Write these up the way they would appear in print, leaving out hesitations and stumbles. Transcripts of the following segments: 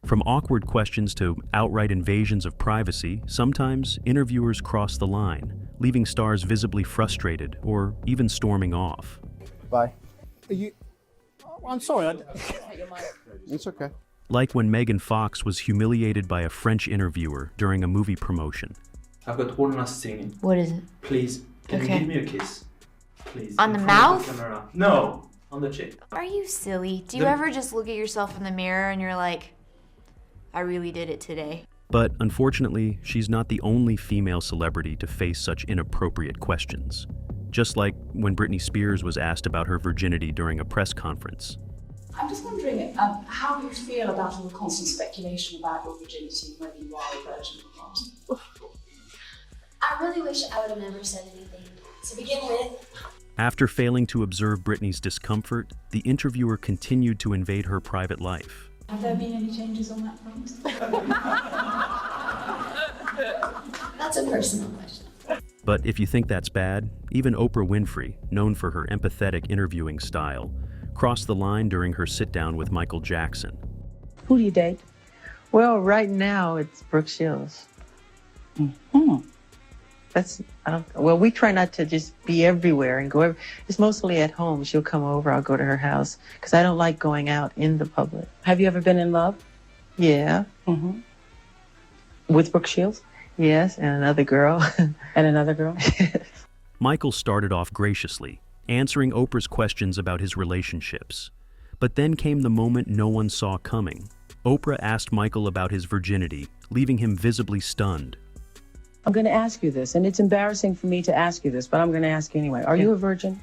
From awkward questions to outright invasions of privacy, sometimes interviewers cross the line, leaving stars visibly frustrated or even storming off. Bye. I'm sorry. It's okay. Like when Megan Fox was humiliated by a French interviewer during a movie promotion. I've got one last thing. What is it? Please, can you give me a kiss? Please. On the mouth? No, on the cheek. Are you silly? Do you ever just look at yourself in the mirror and you're like, I really did it today? But unfortunately, she's not the only female celebrity to face such inappropriate questions. Just like when Britney Spears was asked about her virginity during a press conference. I'm just wondering how you feel about all the constant speculation about your virginity, whether you are a virgin or not. I really wish I would have never said anything to begin with. After failing to observe Britney's discomfort, the interviewer continued to invade her private life. Have there been any changes on that front? That's a personal question. But if you think that's bad, even Oprah Winfrey, known for her empathetic interviewing style, crossed the line during her sit-down with Michael Jackson. Who do you date? Well, right now it's Brooke Shields. Well, we try not to just be everywhere and go. It's mostly at home. She'll come over. I'll go to her house because I don't like going out in the public. Have you ever been in love? Yeah. With Brooke Shields? Yes, and another girl. And another girl? Michael started off graciously, answering Oprah's questions about his relationships. But then came the moment no one saw coming. Oprah asked Michael about his virginity, leaving him visibly stunned. I'm going to ask you this, and it's embarrassing for me to ask you this, but I'm going to ask you anyway. Are you a virgin?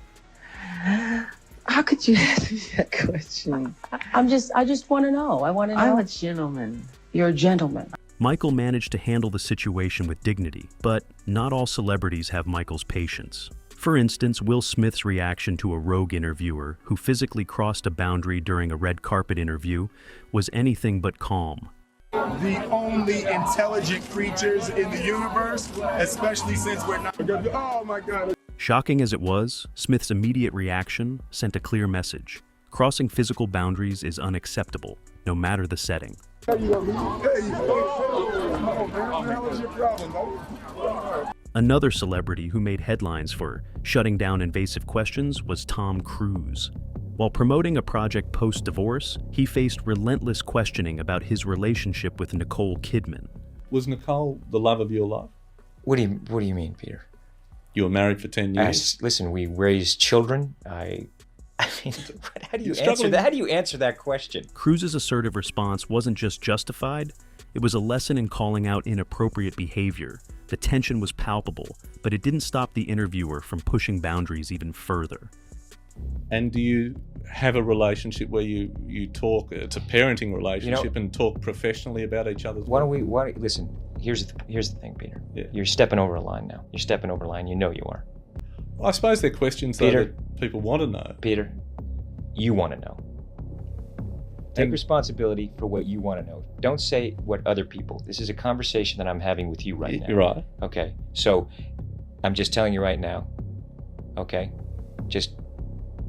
How could you ask me that question? I just want to know. I want to know. I'm a gentleman. You're a gentleman. Michael managed to handle the situation with dignity, but not all celebrities have Michael's patience. For instance, Will Smith's reaction to a rogue interviewer who physically crossed a boundary during a red carpet interview was anything but calm. The only intelligent creatures in the universe, especially since we're not. Oh my God. Shocking as it was, Smith's immediate reaction sent a clear message. Crossing physical boundaries is unacceptable, no matter the setting. Another celebrity who made headlines for shutting down invasive questions was Tom Cruise. While promoting a project post-divorce, he faced relentless questioning about his relationship with Nicole Kidman. Was Nicole the love of your life? What do you mean, Peter? You were married for 10 years. Listen, we raised children. I mean, how do you answer that? How do you answer that question? Cruise's assertive response wasn't just justified, it was a lesson in calling out inappropriate behavior. The tension was palpable, but it didn't stop the interviewer from pushing boundaries even further. And do you have a relationship where you talk, it's a parenting relationship, and talk professionally about each other's work? Listen, here's the thing, Peter. Yeah. You're stepping over a line now. You're stepping over a line, you know you are. Well, I suppose they're questions Peter, that people want to know. Peter, you want to know. Take responsibility for what you want to know. Don't say what other people. This is a conversation that I'm having with you right now. You're right. Okay, so I'm just telling you right now, okay? Just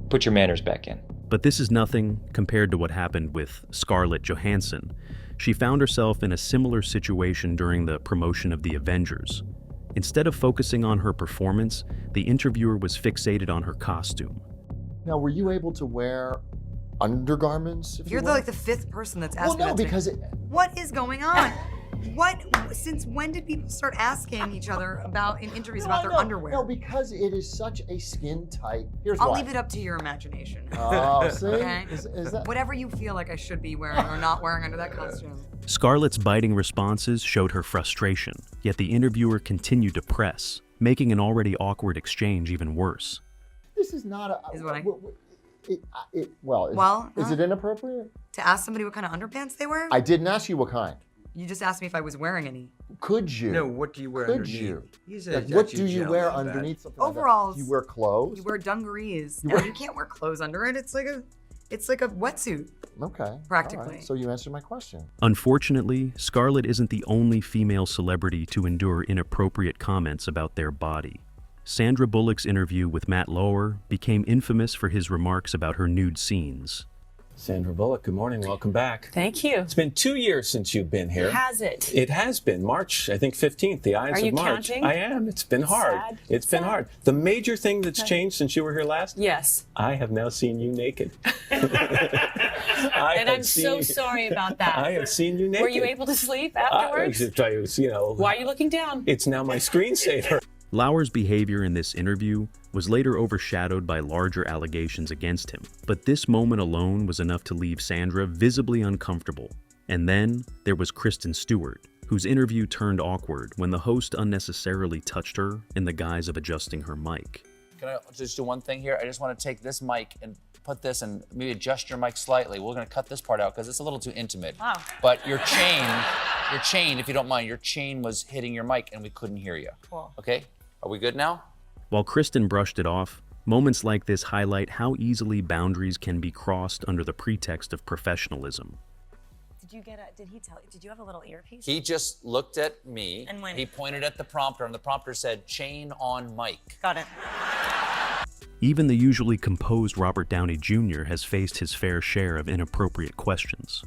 put your manners back in. But this is nothing compared to what happened with Scarlett Johansson. She found herself in a similar situation during the promotion of The Avengers. Instead of focusing on her performance, the interviewer was fixated on her costume. Now, were you able to wear undergarments? You're the fifth person that's asking Well, no, that because What is going on? Since when did people start asking each other in interviews about their underwear? No, because it is such a skin tight. I'll leave it up to your imagination. Oh, see? Okay? Is that... Whatever you feel like I should be wearing or not wearing under that costume. Scarlett's biting responses showed her frustration, yet the interviewer continued to press, making an already awkward exchange even worse. This is not a... Is it inappropriate? To ask somebody what kind of underpants they wear? I didn't ask you what kind. You just asked me if I was wearing any. Could you? No, what do you wear underneath? Could you? What do you wear underneath something Overalls. like that? Do you wear clothes? You wear dungarees. You can't wear clothes under it. It's like a wetsuit. Okay. Practically. Right. So you answered my question. Unfortunately, Scarlett isn't the only female celebrity to endure inappropriate comments about their body. Sandra Bullock's interview with Matt Lauer became infamous for his remarks about her nude scenes. Sandra Bullock, good morning. Welcome back. Thank you. It's been 2 years since you've been here. Has it? It has been. March, I think 15th, the Ides Are you of March. counting? I am. It's been hard. Sad. It's been hard. The major thing that's changed since you were here last? Yes. I have now seen you naked. And I'm so sorry about that. I have seen you naked. Were you able to sleep afterwards? Why are you looking down? It's now my screensaver. Lauer's behavior in this interview was later overshadowed by larger allegations against him, but this moment alone was enough to leave Sandra visibly uncomfortable. And then there was Kristen Stewart, whose interview turned awkward when the host unnecessarily touched her in the guise of adjusting her mic. Can I just do one thing here? I just want to take this mic and put this and maybe adjust your mic slightly. We're going to cut this part out because it's a little too intimate. Wow. But your chain, if you don't mind, your chain was hitting your mic and we couldn't hear you. Cool. Okay? Are we good now? While Kristen brushed it off, moments like this highlight how easily boundaries can be crossed under the pretext of professionalism. Did you have a little earpiece? He just looked at me. And went. He pointed at the prompter and the prompter said, chain on mic. Got it. Even the usually composed Robert Downey Jr. has faced his fair share of inappropriate questions.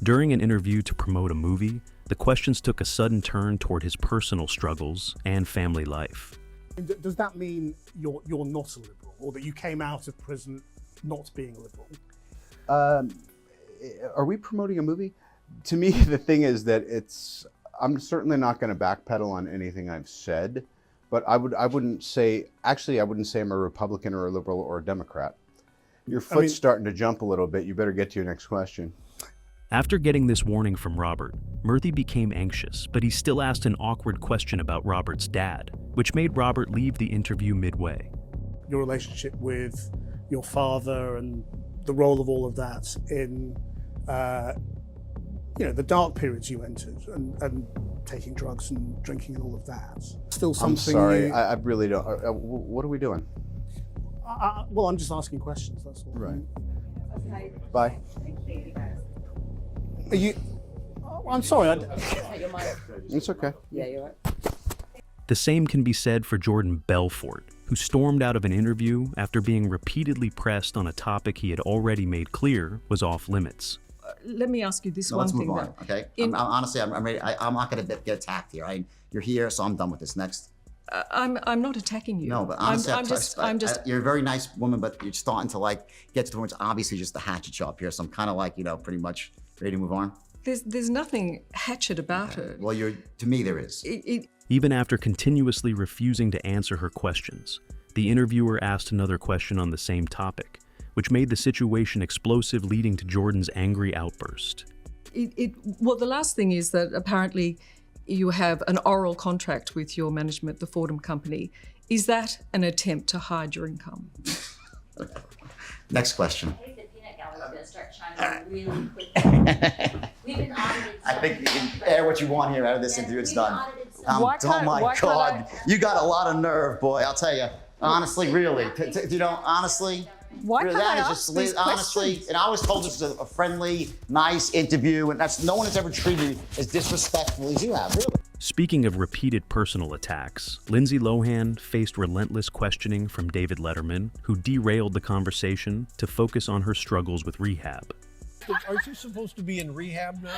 During an interview to promote a movie, the questions took a sudden turn toward his personal struggles and family life. Does that mean you're not a liberal, or that you came out of prison not being a liberal? Are we promoting a movie? To me, the thing is that I'm certainly not going to backpedal on anything I've said, but I wouldn't say I'm a Republican or a liberal or a Democrat. Your foot's starting to jump a little bit. You better get to your next question. After getting this warning from Robert, Murthy became anxious, but he still asked an awkward question about Robert's dad, which made Robert leave the interview midway. Your relationship with your father and the role of all of that in, the dark periods you entered and taking drugs and drinking and all of that. Still something. I'm sorry, I really don't. What are we doing? Well, I'm just asking questions. That's all. Right. Okay. Bye. Are you? I'm sorry. It's okay. Yeah, you're right. The same can be said for Jordan Belfort, who stormed out of an interview after being repeatedly pressed on a topic he had already made clear was off limits. Let me ask you this one let's thing. Move on, okay? Honestly, I'm ready. I'm not going to get attacked here. You're here, so I'm done with this. Next. I'm not attacking you. No, but honestly, I'm just. You're a very nice woman, but you're starting to get to the point. It's obviously just a hatchet shop here, so I'm kind of pretty much ready to move on. There's nothing hatchet about it. Well, to me there is. Even after continuously refusing to answer her questions, the interviewer asked another question on the same topic, which made the situation explosive, leading to Jordan's angry outburst. Well, the last thing is that apparently you have an oral contract with your management, the Fordham Company. Is that an attempt to hide your income? Next question. Really quickly. We've been audited. I think you can air what you want here out of this interview. It's done. Why Oh my God, you got a lot of nerve, boy. I'll tell you. Honestly, really. Honestly. Why really, can't I that is ask just these honestly, questions? and I was told this was a friendly, nice interview, and no one has ever treated me as disrespectfully as you have, really. Speaking of repeated personal attacks, Lindsay Lohan faced relentless questioning from David Letterman, who derailed the conversation to focus on her struggles with rehab. Aren't you supposed to be in rehab now?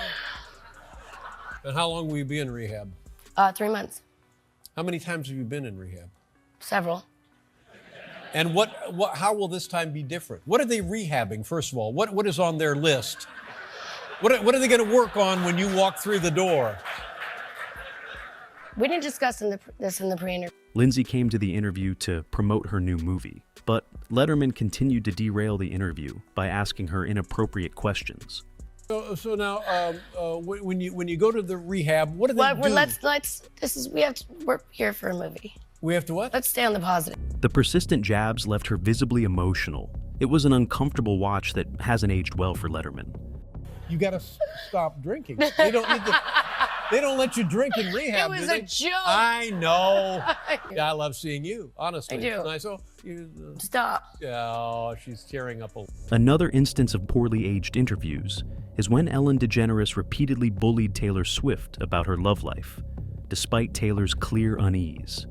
And how long will you be in rehab? 3 months. How many times have you been in rehab? Several. And how will this time be different? What are they rehabbing, first of all? What is on their list? What are they going to work on when you walk through the door? We didn't discuss this in the pre-interview. Lindsay came to the interview to promote her new movie, but Letterman continued to derail the interview by asking her inappropriate questions. So now, when you go to the rehab, what do they do? We're here for a movie. We have to what? Let's stay on the positive. The persistent jabs left her visibly emotional. It was an uncomfortable watch that hasn't aged well for Letterman. You got to stop drinking. They don't let you drink in rehab. It was a joke. I know. Yeah, I love seeing you. Honestly, I do. It's nice. Oh, Stop. Oh, she's tearing up a. Another instance of poorly aged interviews is when Ellen DeGeneres repeatedly bullied Taylor Swift about her love life, despite Taylor's clear unease.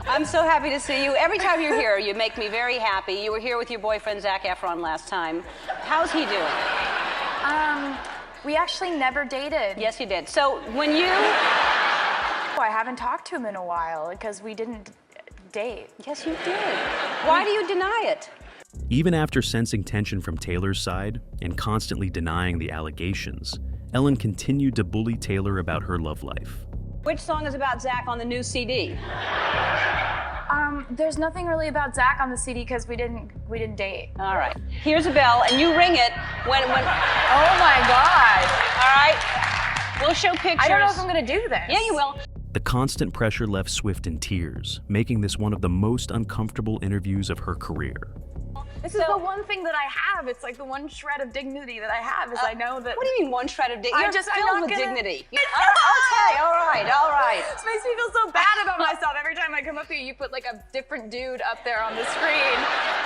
I'm so happy to see you. Every time you're here, you make me very happy. You were here with your boyfriend, Zac Efron, last time. How's he doing? We actually never dated. Yes, you did. So when you... I haven't talked to him in a while because we didn't date. Yes, you did. Why do you deny it? Even after sensing tension from Taylor's side and constantly denying the allegations, Ellen continued to bully Taylor about her love life. Which song is about Zac on the new CD? There's nothing really about Zac on the CD because we didn't date. All right. Here's a bell, and you ring it when. Oh my God! All right. We'll show pictures. I don't know if I'm gonna do this. Yeah, you will. The constant pressure left Swift in tears, making this one of the most uncomfortable interviews of her career. This is the one thing that I have. It's like the one shred of dignity that I have is I know that. What do you mean one shred of dignity? You're I'm filled not with gonna- dignity. Okay, all right. This makes me feel so bad about myself. Every time I come up here, you put like a different dude up there on the screen.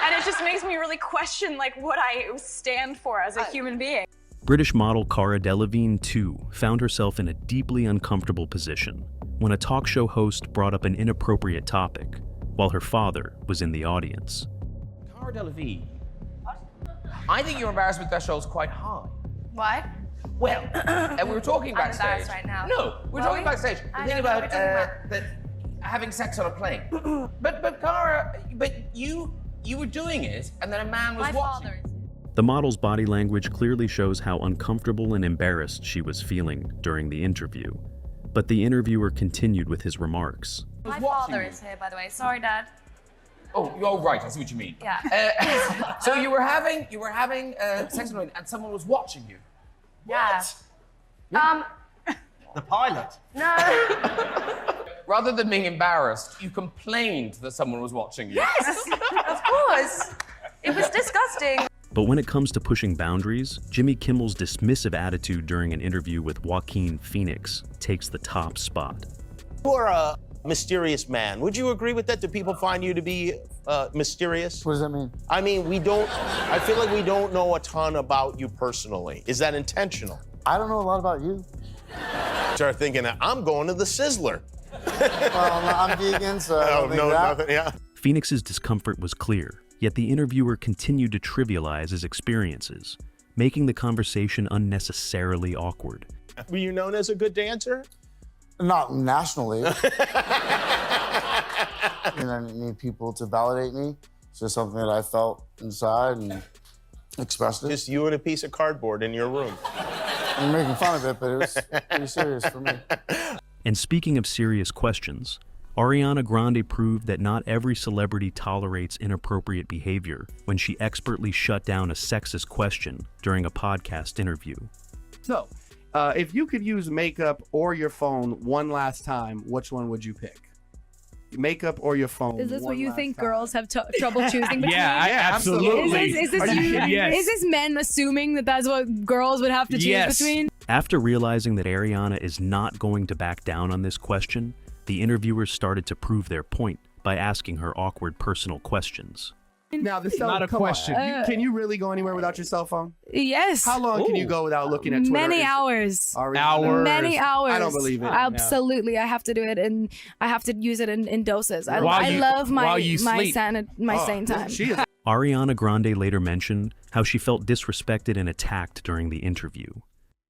And it just makes me really question like what I stand for as a human being. British model Cara Delevingne, too, found herself in a deeply uncomfortable position when a talk show host brought up an inappropriate topic, while her father was in the audience. Cara Delevingne, I think your embarrassment threshold is quite high. What? Well, and we were talking I'm backstage. embarrassed right now. No, we're Were talking we? backstage. I The thing don't know what about we're talking that having sex on a plane. but Cara, you were doing it, and then a man was watching. The model's body language clearly shows how uncomfortable and embarrassed she was feeling during the interview. But the interviewer continued with his remarks. My father is here, by the way. Sorry, Dad. Oh, you're right. I see what you mean. Yeah. So you were having sex on a plane, and someone was watching you. Yeah. The pilot. No. Rather than being embarrassed, you complained that someone was watching you. Yes, of course. It was disgusting. But when it comes to pushing boundaries, Jimmy Kimmel's dismissive attitude during an interview with Joaquin Phoenix takes the top spot. You're a mysterious man. Would you agree with that? Do people find you to be mysterious? What does that mean? I mean, I feel like we don't know a ton about you personally. Is that intentional? I don't know a lot about you. Start thinking, I'm going to the Sizzler. Well, I'm vegan, so I don't think that. nothing, yeah. Phoenix's discomfort was clear, yet the interviewer continued to trivialize his experiences, making the conversation unnecessarily awkward. Were you known as a good dancer? Not nationally. I need people to validate me. It's just something that I felt inside and expressed it. Just you and a piece of cardboard in your room. I'm making fun of it, but it was pretty serious for me. And speaking of serious questions, Ariana Grande proved that not every celebrity tolerates inappropriate behavior when she expertly shut down a sexist question during a podcast interview. So, if you could use makeup or your phone one last time, which one would you pick? Makeup or your phone? Is this what you think girls have trouble choosing between? Yeah, absolutely. Is this men assuming that that's what girls would have to choose between? After realizing that Ariana is not going to back down on this question, the interviewers started to prove their point by asking her awkward personal questions. Now, this is not a question. Can you really go anywhere without your cell phone? Yes. How long can you go without looking at Twitter? Many hours. Hours. Many hours. I don't believe it. Absolutely. I have to do it, and I have to use it in doses. I While love my sleep. sane time. Ariana Grande later mentioned how she felt disrespected and attacked during the interview.